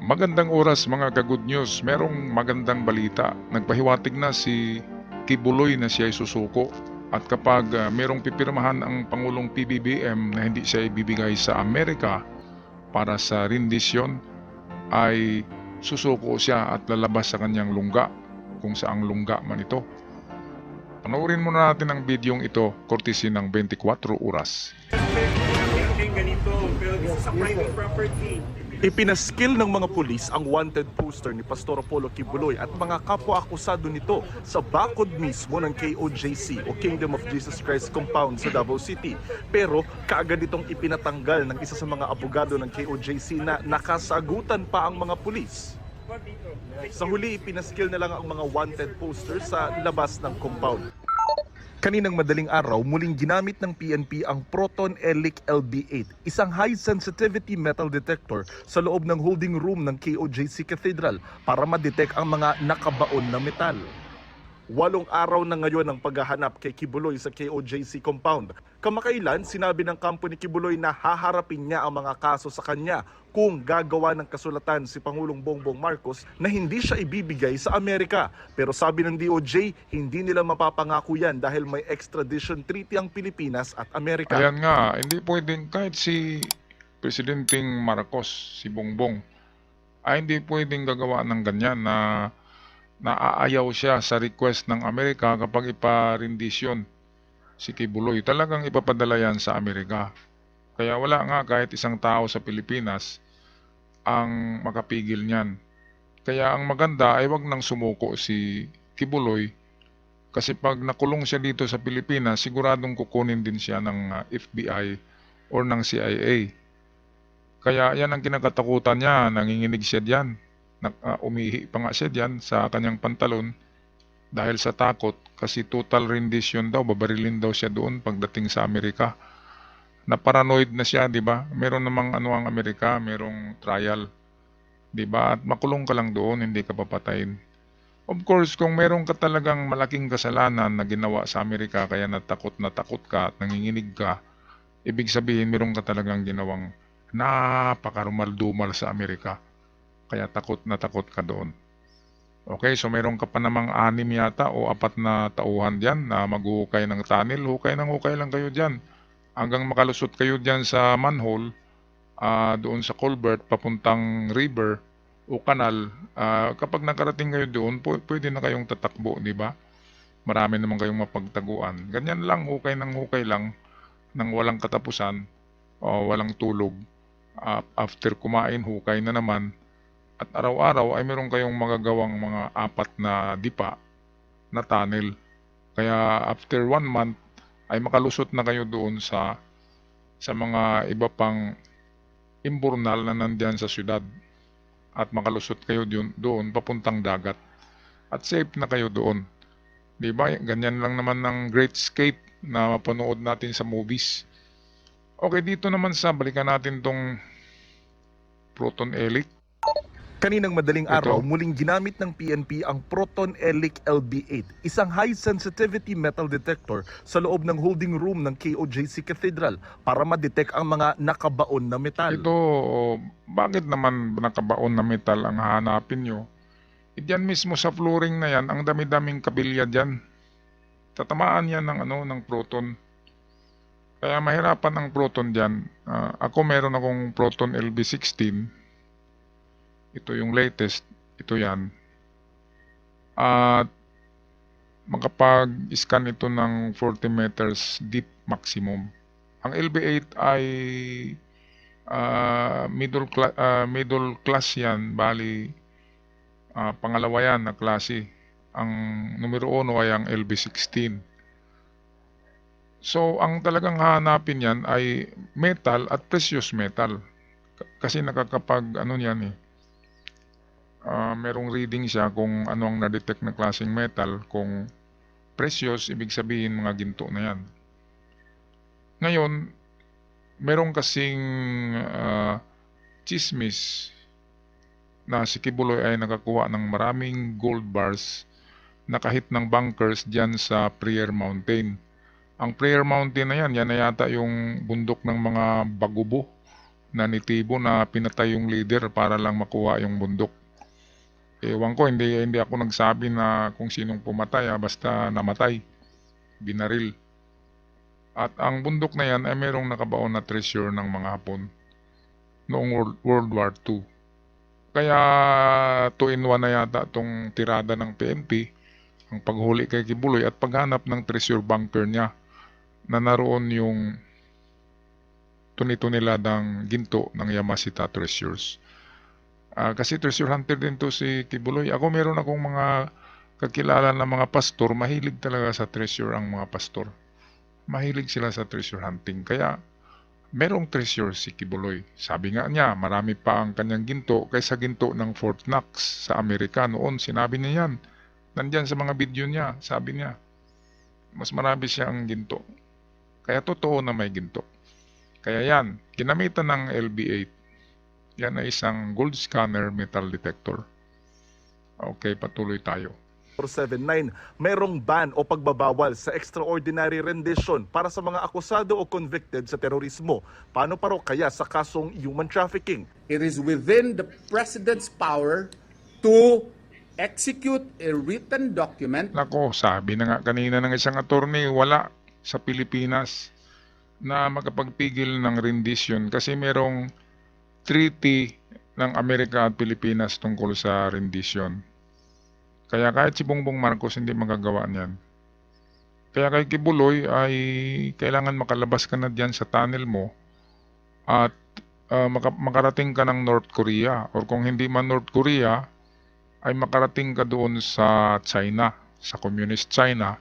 Magandang oras mga ka-good news. Merong magandang balita. Nagpahiwatig na si Kibuloy na siya ay susuko. At kapag merong pipirmahan ang Pangulong PBBM na hindi siya ibibigay sa Amerika para sa rindisyon, ay susuko siya at lalabas sa kanyang lungga, kung saang lungga man ito. Panoorin muna natin ang bidyong ito, courtesy ng 24 oras. Ganito, pero this is a private property. Ipinaskil ng mga pulis ang wanted poster ni Pastor Apollo Kibuloy at mga kapwa-akusado nito sa bakod mismo ng KOJC o Kingdom of Jesus Christ compound sa Davao City. Pero kaagad itong ipinatanggal ng isa sa mga abogado ng KOJC na nakasagutan pa ang mga pulis. Sa huli, ipinaskil na lang ang mga wanted poster sa labas ng compound. Kaninang madaling araw, muling ginamit ng PNP ang Proton Elic LB8, isang high-sensitivity metal detector sa loob ng holding room ng KOJC Cathedral para ma-detect ang mga nakabaon na metal. 8 araw na ngayon ang paghahanap kay Kibuloy sa KOJC compound. Kamakailan, sinabi ng kampo ni Kibuloy na haharapin niya ang mga kaso sa kanya kung gagawa ng kasulatan si Pangulong Bongbong Marcos na hindi siya ibibigay sa Amerika. Pero sabi ng DOJ, hindi nila mapapangako yan dahil may extradition treaty ang Pilipinas at Amerika. Ayan nga, hindi pwedeng kahit si Presidenting Marcos, si Bongbong, ay hindi pwedeng gagawa ng ganyan na naaayaw siya sa request ng Amerika kapag iparindisyon si Kibuloy. Talagang ipapadala yan sa Amerika. Kaya wala nga kahit isang tao sa Pilipinas ang makapigil niyan. Kaya ang maganda ay wag nang sumuko si Kibuloy kasi pag nakulong siya dito sa Pilipinas, siguradong kukunin din siya ng FBI or ng CIA. Kaya yan ang kinakatakutan niya, nanginginig siya diyan. Umihi pa nga siya diyan sa kanyang pantalon dahil sa takot kasi total rendition daw, babarilin daw siya doon pagdating sa Amerika. Na-paranoid na siya, di ba? Meron namang ang Amerika, merong trial, di ba? At makulong ka lang doon, hindi ka papatayin. Of course, kung meron ka talagang malaking kasalanan na ginawa sa Amerika kaya natakot ka at nanginginig ka, ibig sabihin meron ka talagang ginawang napakarumal-dumal sa Amerika. Kaya takot ka doon. Okay, so meron ka pa namang 6 yata o 4 na tauhan dyan na maghuhukay ng tunnel. Hukay lang kayo dyan. Hanggang makalusot kayo dyan sa manhole, doon sa culvert, papuntang river o kanal. Kapag nakarating kayo doon, pwede na kayong tatakbo, di ba? Marami naman kayong mapagtaguan. Ganyan lang, hukay lang, nang walang katapusan o walang tulog. After kumain, hukay na naman. At araw-araw ay meron kayong magagawang mga 4 na dipa na tunnel. Kaya after 1 month ay makalusot na kayo doon sa mga iba pang imburnal na nandiyan sa syudad. At makalusot kayo doon papuntang dagat. At safe na kayo doon. Diba? Ganyan lang naman ng Great Escape na mapanood natin sa movies. Okay, dito naman balikan natin tong Proton Elic. Kaninang madaling araw, muling ginamit ng PNP ang Proton Elic LB8, isang high-sensitivity metal detector sa loob ng holding room ng KOJC Cathedral para ma-detect ang mga nakabaon na metal. Ito, bakit naman nakabaon na metal ang hahanapin nyo? Diyan mismo sa flooring na yan, ang dami-daming kabilya dyan. Tatamaan yan ng proton. Kaya mahirapan ang proton dyan. Ako meron akong Proton LB16. Ito yung latest. Ito yan. At makapag-scan ito ng 40 meters deep maximum. Ang LB8 ay middle class yan. Bali, pangalawa yan na klase. Ang numero 1 ay ang LB16. So, ang talagang hahanapin yan ay metal at precious metal. Kasi nakakapag yan merong reading siya kung ano ang na-detect na klaseng metal. Kung precious, ibig sabihin mga ginto na yan. Ngayon, merong kasing chismis na si Kibuloy ay nakakuha ng maraming gold bars na kahit ng bunkers dyan sa Prayer Mountain. Ang Prayer Mountain na yan na yata yung bundok ng mga Bagubo nanitibo na pinatay yung leader para lang makuha yung bundok. Ewan ko, hindi ako nagsabi na kung sinong pumatay, basta namatay, binaril. At ang bundok na yan ay merong nakabaon na treasure ng mga Hapon noong World War II. Kaya 2-in-1 na yata itong tirada ng PNP, ang paghuli kay Kibuloy at paghanap ng treasure bunker niya na naroon yung tunituneladang ginto ng Yamashita Treasures. Kasi treasure hunter din to si Kibuloy. Ako meron akong mga kakilala na mga pastor, mahilig talaga sa treasure ang mga pastor. Mahilig sila sa treasure hunting. Kaya merong treasure si Kibuloy. Sabi nga niya, marami pa ang kanyang ginto kaysa ginto ng Fort Knox sa Amerika noon. Sinabi niya yan. Nandyan sa mga video niya, sabi niya. Mas marami siya ang ginto. Kaya totoo na may ginto. Kaya yan, ginamitan ng LB8. Yan ay isang gold scanner metal detector. Okay, patuloy tayo. 479, mayroong ban o pagbabawal sa extraordinary rendition para sa mga akusado o convicted sa terorismo. Paano pa raw kaya sa kasong human trafficking? It is within the President's power to execute a written document. Nako, sabi na nga kanina ng isang attorney, wala sa Pilipinas na makapagpigil ng rendition kasi merong treaty ng Amerika at Pilipinas tungkol sa rendition. Kaya kahit si Bongbong Marcos hindi magagawa niyan. Kaya kay Kibuloy ay kailangan makalabas ka na diyan sa tunnel mo at makarating ka ng North Korea, or kung hindi man North Korea ay makarating ka doon sa China, sa Communist China,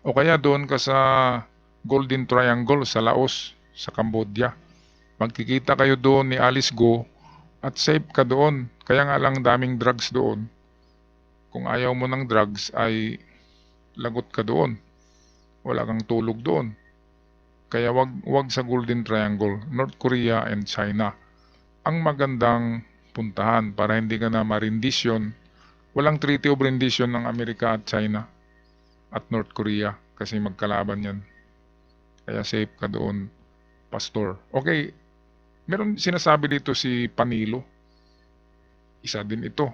o kaya doon ka sa Golden Triangle sa Laos, sa Cambodia. Magkikita kayo doon ni Alice Go at safe ka doon. Kaya nga lang daming drugs doon. Kung ayaw mo ng drugs ay lagot ka doon. Wala kang tulog doon. Kaya wag sa Golden Triangle, North Korea and China. Ang magandang puntahan para hindi ka na marindisyon. Walang treaty of rendition ng Amerika at China at North Korea kasi magkalaban yan. Kaya safe ka doon, pastor. Okay, meron sinasabi dito si Panilo. Isa din ito.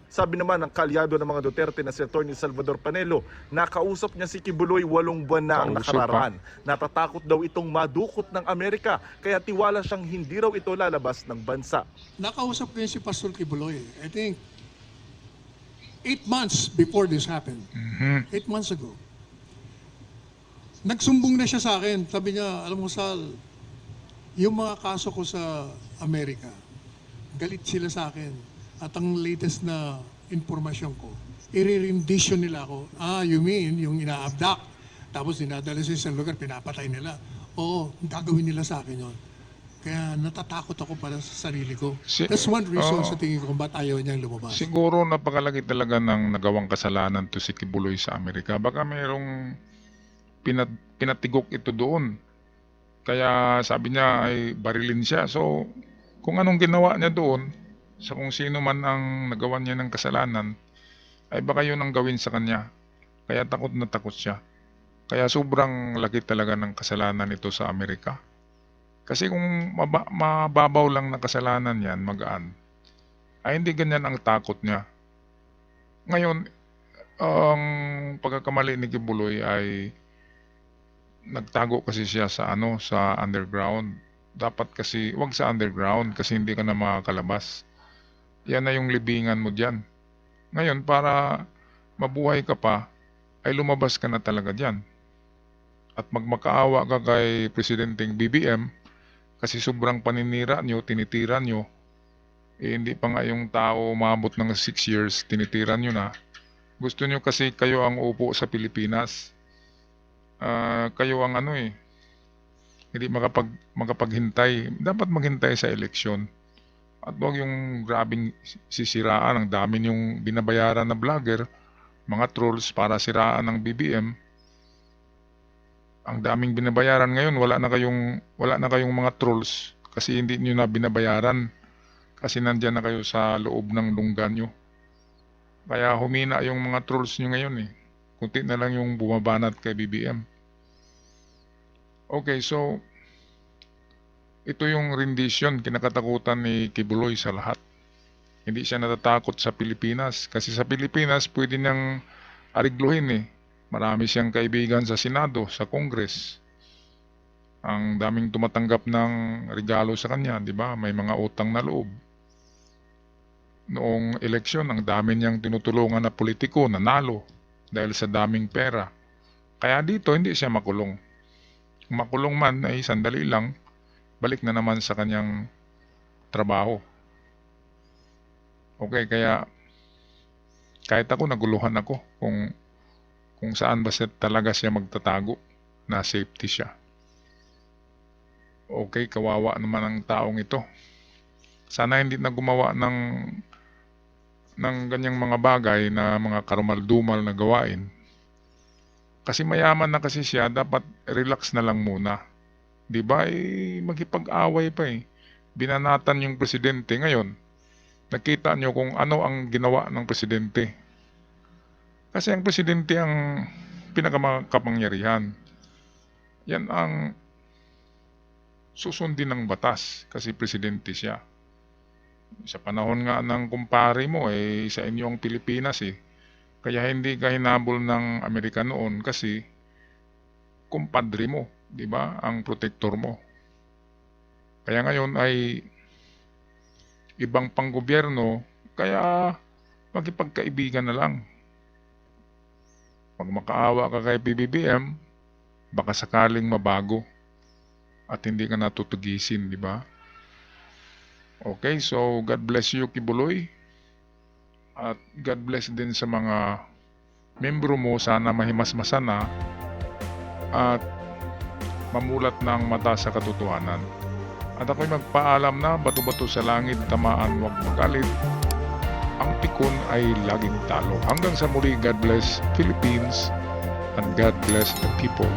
Sabi naman ng kalyado ng mga Duterte na si Atty. Salvador Panelo, nakausap niya si Kibuloy 8 buwan na ang Kausap, nakararaan. Natatakot daw itong madukot ng Amerika, kaya tiwala siyang hindi raw ito lalabas ng bansa. Nakausap ko yun si Pastor Kibuloy. I think 8 months before this happened. 8 months ago. Nagsumbong na siya sa akin. Sabi niya, alam mo Sal, yung mga kaso ko sa Amerika, galit sila sa akin. At ang latest na informasyon ko, i-rendition nila ako. You mean yung ina-abduct, tapos dinadala sa isang lugar, pinapatay nila. Oo, gagawin nila sa akin yun. Kaya natatakot ako para sa sarili ko. That's one reason sa tingin ko kung ba't ayaw niyang lumabas. Siguro napakalaki talaga ng nagawang kasalanan to si Kibuloy sa Amerika. Baka mayroong pinatigok ito doon. Kaya sabi niya ay barilin siya. So, kung anong ginawa niya doon, sa kung sino man ang nagawa niya ng kasalanan, ay baka yun ang gawin sa kanya. Kaya takot na takot siya. Kaya sobrang laki talaga ng kasalanan ito sa Amerika. Kasi kung mababaw lang na kasalanan yan, magaan, ay hindi ganyan ang takot niya. Ngayon, ang pagkakamali ni Kibuloy ay nagtago kasi siya sa sa underground. Dapat kasi wag sa underground kasi hindi ka na makakalabas. Yan na yung libingan mo diyan. Ngayon para mabuhay ka pa ay lumabas ka na talaga diyan. At magmakaawa ka kay Presidenteng BBM kasi sobrang paninira nyo, tinitira nyo. Hindi pa nga yung tao umabot ng 6 years, tinitira nyo na. Gusto nyo kasi kayo ang upo sa Pilipinas. Kayo ang hindi makapaghintay. Dapat maghintay sa eleksyon. At huwag yung grabing sisiraan. Ang dami yung binabayaran na vlogger, mga trolls para siraan ng BBM. Ang daming binabayaran ngayon, wala na kayong mga trolls kasi hindi niyo na binabayaran. Kasi nandiyan na kayo sa loob ng lungga nyo. Kaya humina yung mga trolls nyo ngayon . Kunti na lang yung bumabanat kay BBM. Okay, so ito yung rendition, kinakatakutan ni Kibuloy sa lahat. Hindi siya natatakot sa Pilipinas. Kasi sa Pilipinas, pwede niyang arigluhin eh. Marami siyang kaibigan sa Senado, sa Congress. Ang daming tumatanggap ng regalo sa kanya, di ba? May mga utang na loob. Noong eleksyon, ang dami niyang tinutulungan na politiko, nanalo dahil sa daming pera. Kaya dito, hindi siya makulong. Kung makulong man ay sandali lang, balik na naman sa kanyang trabaho. Okay, kaya kahit ako naguluhan ako kung saan ba talaga siya magtatago na safety siya. Okay, kawawa naman ang taong ito. Sana hindi na gumawa ng ganyang mga bagay na mga karumal-dumal na gawain. Kasi mayaman na kasi siya, dapat relax na lang muna. Di ba? Magkipag-away pa eh. Binanatan yung presidente ngayon. Nakita nyo kung ano ang ginawa ng presidente. Kasi ang presidente ang pinakamakapangyarihan. Yan ang susundin ng batas kasi presidente siya. Sa panahon nga ng kumpare mo sa inyo ang Pilipinas eh. Kaya hindi ka hinabol ng Amerika noon kasi kumpadre mo, di ba? Ang protector mo. Kaya ngayon ay ibang panggobyerno, kaya magkipagkaibigan na lang. Pag makaawa ka kay PBBM, baka sakaling mabago at hindi ka natutugisin, di ba? Okay, so God bless you, Kibuloy. At God bless din sa mga membro mo, sana mahimasmasan na at mamulat ng mata sa katotohanan. At ako'y magpaalam na bato-bato sa langit, tamaan wag magalit. Ang pikon ay laging talo. Hanggang sa muli, God bless Philippines and God bless the people.